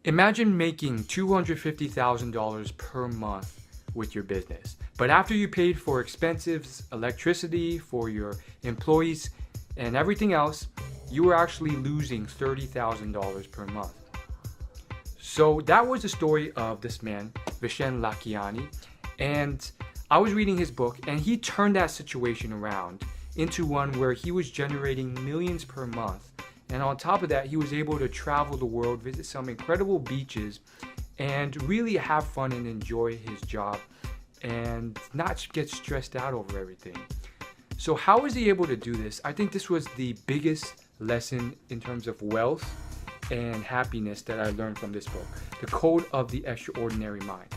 Imagine making $250,000 per month with your business. But after you paid for expenses, electricity for your employees, and everything else, you were actually losing $30,000 per month. So that was the story of this man, Vishen Lakhiani. And I was reading his book, and he turned that situation around into one where he was generating millions per month. And on top of that, he was able to travel the world, visit some incredible beaches, and really have fun and enjoy his job and not get stressed out over everything. So how was he able to do this? I think this was the biggest lesson in terms of wealth and happiness that I learned from this book, The Code of the Extraordinary Mind.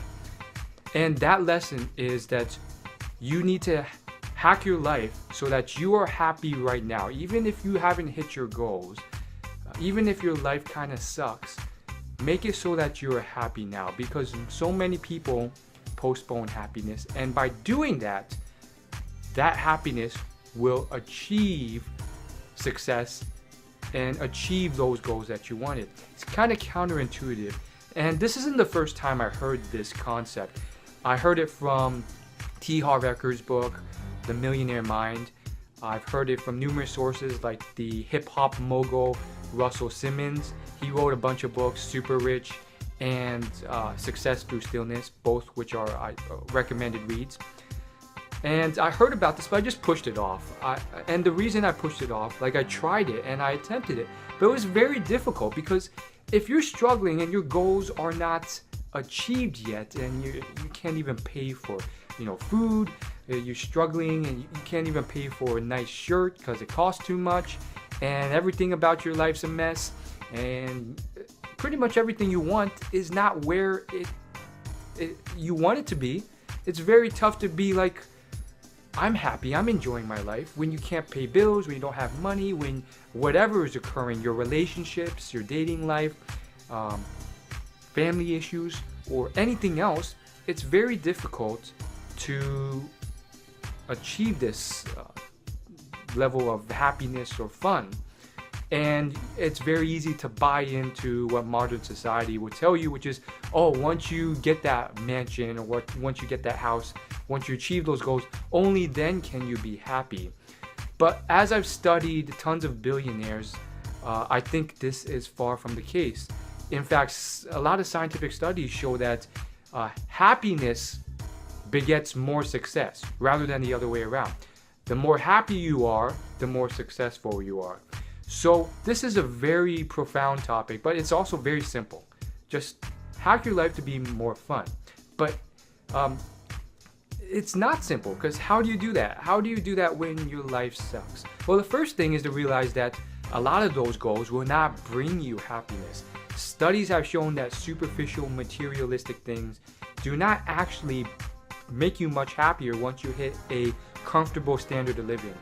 And that lesson is that you need to hack your life so that you are happy right now. Even if you haven't hit your goals, even if your life kind of sucks, make it so that you're happy now, because so many people postpone happiness. And by doing that, that happiness will achieve success and achieve those goals that you wanted. It's kind of counterintuitive. And this isn't the first time I heard this concept. I heard it from T. Harv Eker's book, The Millionaire Mind. I've heard it from numerous sources like the hip-hop mogul Russell Simmons. He wrote a bunch of books, Super Rich and Success Through Stillness, both which are recommended reads. And I heard about this, but I just pushed it off. And the reason I pushed it off, like I tried it and I attempted it, but it was very difficult, because if you're struggling and your goals are not achieved yet, and you can't even pay for food, you're struggling and you can't even pay for a nice shirt because it costs too much, and everything about your life's a mess, and pretty much everything you want is not where you want it to be. It's very tough to be like, I'm happy, I'm enjoying my life, when you can't pay bills, when you don't have money, when whatever is occurring, your relationships, your dating life, family issues, or anything else. It's very difficult to achieve this level of happiness or fun. And it's very easy to buy into what modern society would tell you, which is, oh, once you get that mansion, or once you get that house, once you achieve those goals, only then can you be happy. But as I've studied tons of billionaires, I think this is far from the case. In fact, a lot of scientific studies show that happiness begets more success rather than the other way around. The more happy you are, the more successful you are. So this is a very profound topic, but it's also very simple. Just hack your life to be more fun. But it's not simple, because how do you do that? How do you do that when your life sucks? Well, the first thing is to realize that a lot of those goals will not bring you happiness. Studies have shown that superficial materialistic things do not actually make you much happier once you hit a comfortable standard of living.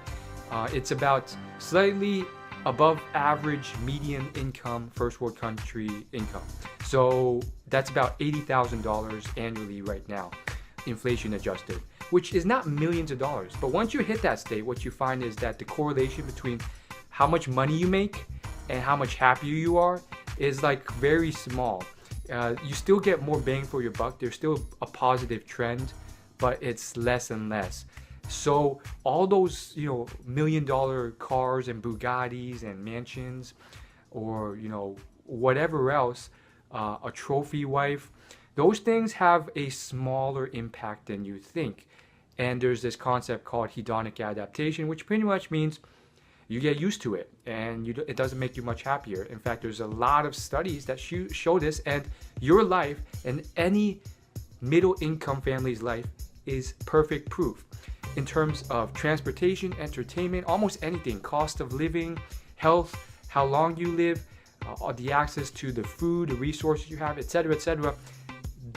It's about slightly above average median income, first world country income. So that's about $80,000 annually right now, inflation adjusted, which is not millions of dollars. But once you hit that state, what you find is that the correlation between how much money you make and how much happier you are is like very small. You still get more bang for your buck. There's still a positive trend, but it's less and less. So all those, $1 million cars and Bugattis and mansions, or, whatever else, a trophy wife, those things have a smaller impact than you think. And there's this concept called hedonic adaptation, which pretty much means you get used to it and it doesn't make you much happier. In fact, there's a lot of studies that show this, and your life and any middle income family's life is perfect proof. In terms of transportation, entertainment, almost anything, cost of living, health, how long you live, the access to the food, the resources you have, etc., etc.,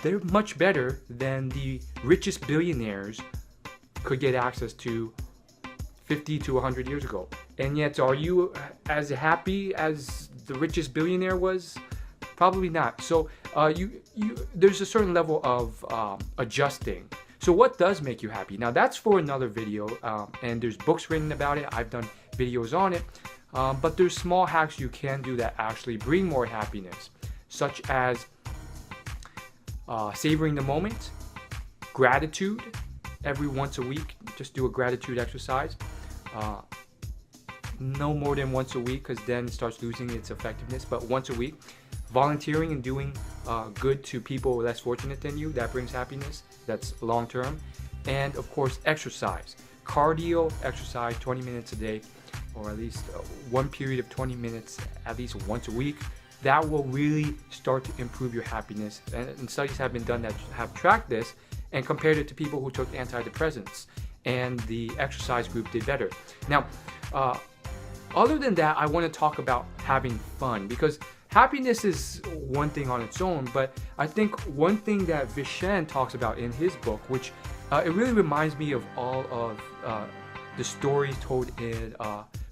they're much better than the richest billionaires could get access to 50 to 100 years ago. And yet, are you as happy as the richest billionaire was? Probably not. So there's a certain level of adjusting. So what does make you happy? Now that's for another video, and there's books written about it. I've done videos on it, but there's small hacks you can do that actually bring more happiness. such as savoring the moment, gratitude every once a week. Just do a gratitude exercise. No more than once a week, because then it starts losing its effectiveness, but once a week. Volunteering and doing good to people less fortunate than you, that brings happiness. That's long term. And of course, exercise. Cardio exercise 20 minutes a day, or at least one period of 20 minutes at least once a week. That will really start to improve your happiness. And studies have been done that have tracked this and compared it to people who took antidepressants. And the exercise group did better. Now, other than that, I want to talk about having fun, because happiness is one thing on its own, but I think one thing that Vishen talks about in his book, which it really reminds me of all of the stories told in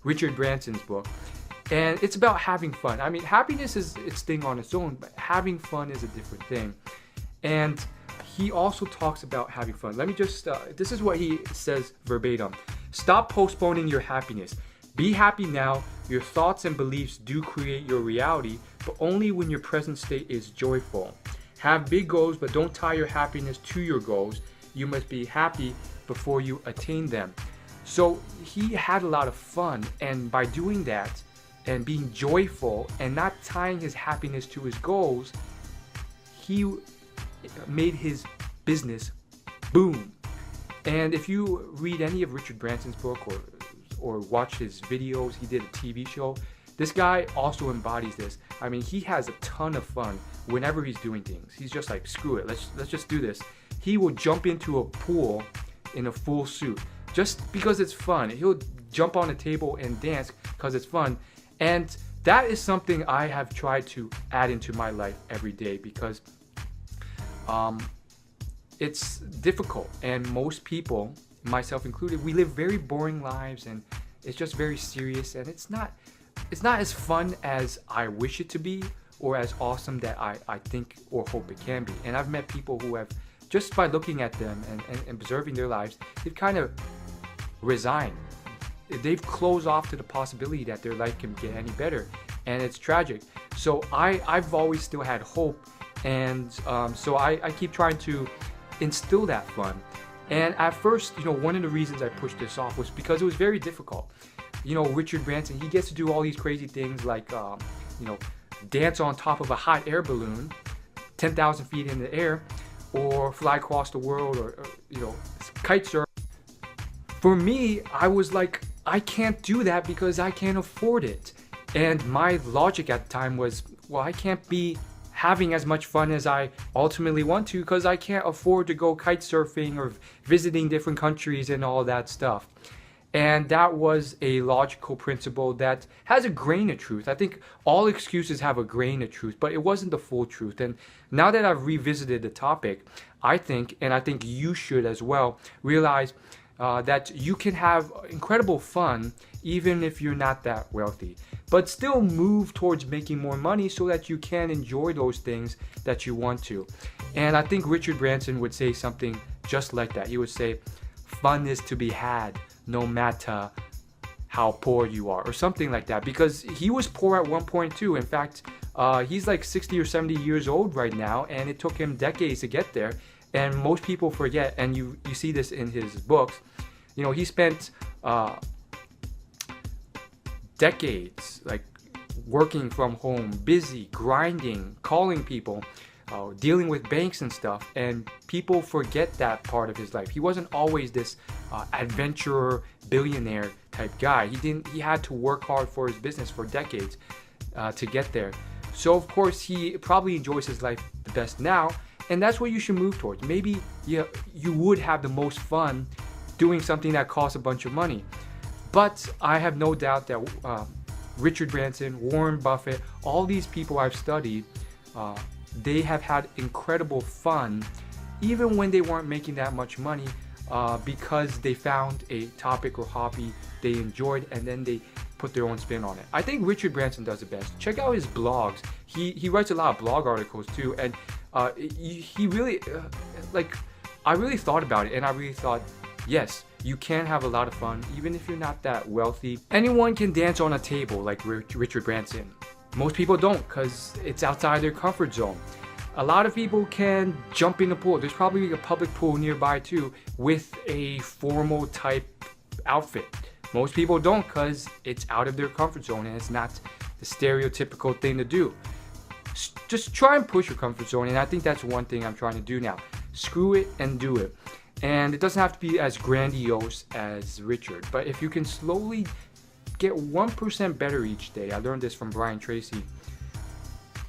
Richard Branson's book, and it's about having fun. I mean, happiness is its thing on its own, but having fun is a different thing. And he also talks about having fun. Let me just, this is what he says verbatim. Stop postponing your happiness. Be happy now. Your thoughts and beliefs do create your reality, but only when your present state is joyful. Have big goals, but don't tie your happiness to your goals. You must be happy before you attain them. So he had a lot of fun, and by doing that and being joyful and not tying his happiness to his goals, he made his business boom. And if you read any of Richard Branson's book or watch his videos, he did a TV show, this guy also embodies this. I mean, he has a ton of fun whenever he's doing things. He's just like, screw it, let's just do this. He will jump into a pool in a full suit just because it's fun. He'll jump on a table and dance because it's fun. And that is something I have tried to add into my life every day, because it's difficult, and most people, myself included, we live very boring lives, and it's just very serious, and it's not as fun as I wish it to be, or as awesome that I think or hope it can be. And I've met people who have, just by looking at them and observing their lives, they've kind of resigned. They've closed off to the possibility that their life can get any better, and it's tragic. So I've always still had hope, and so I keep trying to instill that fun. And at first, one of the reasons I pushed this off was because it was very difficult. Richard Branson, he gets to do all these crazy things like, dance on top of a hot air balloon, 10,000 feet in the air, or fly across the world, or kite surf. For me, I was like, I can't do that because I can't afford it. And my logic at the time was, well, I can't be having as much fun as I ultimately want to because I can't afford to go kite surfing or visiting different countries and all that stuff. And that was a logical principle that has a grain of truth. I think all excuses have a grain of truth, but it wasn't the full truth. And now that I've revisited the topic, I think, and I think you should as well, realize that you can have incredible fun even if you're not that wealthy, but still move towards making more money so that you can enjoy those things that you want to. And I think Richard Branson would say something just like that. He would say, fun is to be had no matter how poor you are, or something like that, because he was poor at one point too. In fact, he's like 60 or 70 years old right now, and it took him decades to get there. And most people forget, and you see this in his books, he spent decades like working from home, busy, grinding, calling people, dealing with banks and stuff, and people forget that part of his life. He wasn't always this adventurer, billionaire type guy. He had to work hard for his business for decades to get there. So of course he probably enjoys his life the best now, and that's what you should move towards. Maybe you would have the most fun doing something that costs a bunch of money. But I have no doubt that Richard Branson, Warren Buffett, all these people I've studied, they have had incredible fun even when they weren't making that much money, because they found a topic or hobby they enjoyed, and then they put their own spin on it. I think Richard Branson does it best. Check out his blogs. He writes a lot of blog articles too, and he really I really thought about it, and I really thought, yes, you can have a lot of fun even if you're not that wealthy. Anyone can dance on a table like Richard Branson. Most people don't because it's outside their comfort zone. A lot of people can jump in the pool. There's probably a public pool nearby too with a formal type outfit. Most people don't because it's out of their comfort zone and it's not the stereotypical thing to do. Just try and push your comfort zone, and I think that's one thing I'm trying to do now. Screw it and do it. And it doesn't have to be as grandiose as Richard, but if you can slowly get 1% better each day. I learned this from Brian Tracy.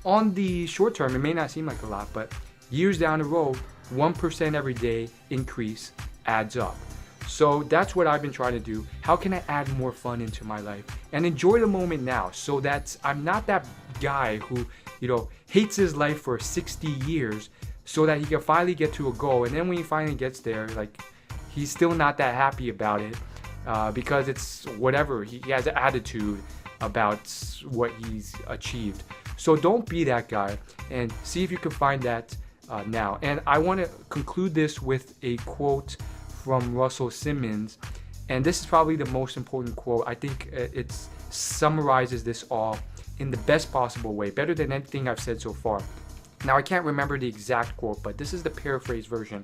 On the short term, it may not seem like a lot, but years down the road, 1% every day increase adds up. So that's what I've been trying to do. How can I add more fun into my life and enjoy the moment now, so that I'm not that guy who, hates his life for 60 years so that he can finally get to a goal, and then when he finally gets there, like, he's still not that happy about it because it's whatever. He has an attitude about what he's achieved. So don't be that guy, and see if you can find that now. And I want to conclude this with a quote from Russell Simmons, and this is probably the most important quote. I think it summarizes this all in the best possible way, better than anything I've said so far. Now, I can't remember the exact quote, but this is the paraphrase version,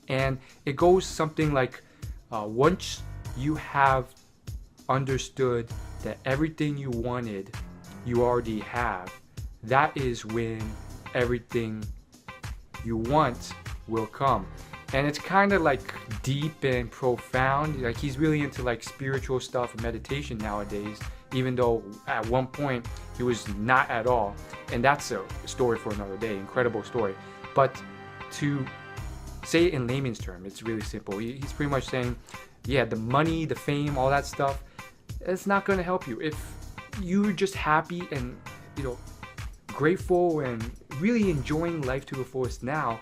and it goes something like, once you have understood that everything you wanted you already have, that is when everything you want will come. And it's kind of like deep and profound. Like, he's really into like spiritual stuff and meditation nowadays, even though at one point he was not at all. And that's a story for another day. Incredible story. But to say it in layman's terms, it's really simple. He's pretty much saying, yeah, the money, the fame, all that stuff, it's not going to help you. If you're just happy and, grateful and really enjoying life to the fullest now,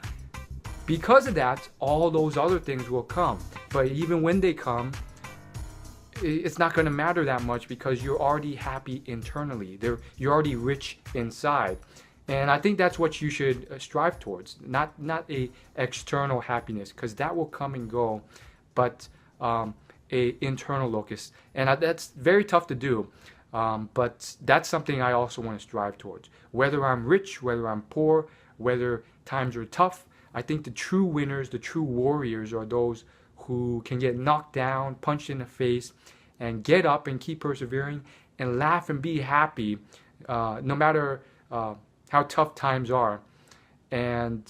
because of that, all those other things will come. But even when they come, it's not going to matter that much because you're already happy internally. You're already rich inside. And I think that's what you should strive towards. Not a external happiness, because that will come and go, but a internal locus. And that's very tough to do. But that's something I also want to strive towards. Whether I'm rich, whether I'm poor, whether times are tough, I think the true winners, the true warriors are those who can get knocked down, punched in the face, and get up and keep persevering and laugh and be happy no matter how tough times are. And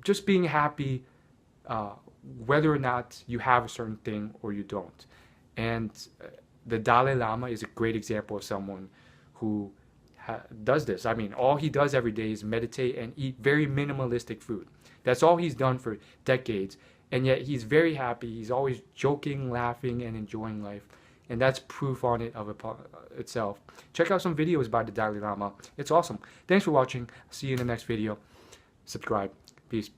just being happy whether or not you have a certain thing or you don't. And the Dalai Lama is a great example of someone who does this. I mean, all he does every day is meditate and eat very minimalistic food. That's all he's done for decades. And yet he's very happy. He's always joking, laughing, and enjoying life. And that's proof on it of itself. Check out some videos by the Dalai Lama. It's awesome. Thanks for watching. See you in the next video. Subscribe. Peace.